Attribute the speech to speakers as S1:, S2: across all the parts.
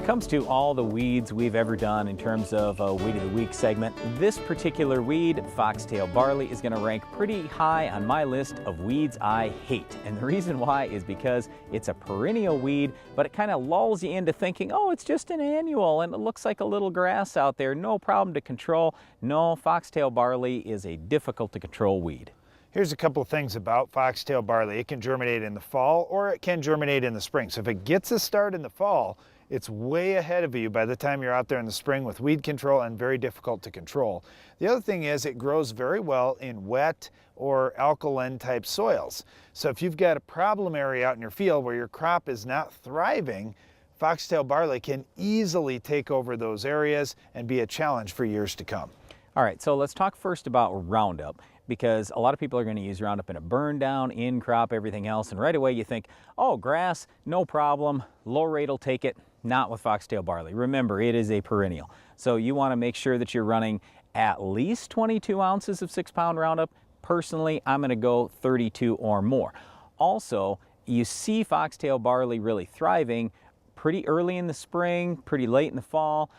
S1: comes to all the weeds we've ever done in terms of a Weed of the Week segment, this particular weed, Foxtail Barley, is going to rank pretty high on my list of weeds I hate. And the reason why is because it's a perennial weed, but it kind of lulls you into thinking, oh, it's just an annual and it looks like a little grass out there, no problem to control. No, Foxtail Barley is a difficult to control weed.
S2: Here's a couple of things about foxtail barley. It can germinate in the fall or it can germinate in the spring. So if it gets a start in the fall, it's way ahead of you by the time you're out there in the spring with weed control and very difficult to control. The other thing is it grows very well in wet or alkaline type soils. So if you've got a problem area out in your field where your crop is not thriving, foxtail barley can easily take over those areas and be a challenge for years to come.
S1: All right, so let's talk first about Roundup, because a lot of people are going to use Roundup in a burn down, in crop, everything else, and right away you think, oh, grass, no problem, low rate will take it. Not with foxtail barley. Remember, it is a perennial. So you want to make sure that you're running at least 22 ounces of 6-pound Roundup. Personally, I'm going to go 32 or more. Also, you see foxtail barley really thriving pretty early in the spring, pretty late in the fall.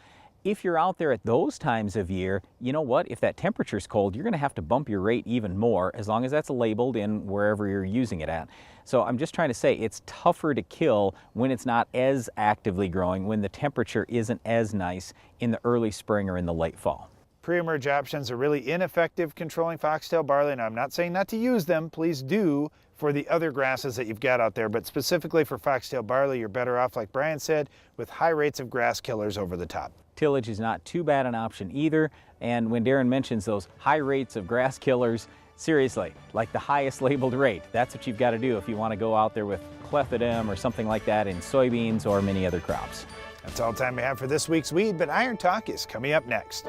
S1: If you're out there at those times of year, you know what? If that temperature's cold, you're going to have to bump your rate even more, as long as that's labeled in wherever you're using it at. So I'm just trying to say it's tougher to kill when it's not as actively growing, when the temperature isn't as nice in the early spring or in the late fall.
S2: Pre-emerge options are really ineffective controlling foxtail barley, and I'm not saying not to use them. Please do for the other grasses that you've got out there, but specifically for foxtail barley, you're better off, like Brian said, with high rates of grass killers over the top.
S1: Tillage is not too bad an option either, and when Darren mentions those high rates of grass killers, seriously, like the highest labeled rate, that's what you've got to do if you want to go out there with clethodim or something like that in soybeans or many other crops.
S2: That's all the time we have for this week's Weed, but Iron Talk is coming up next.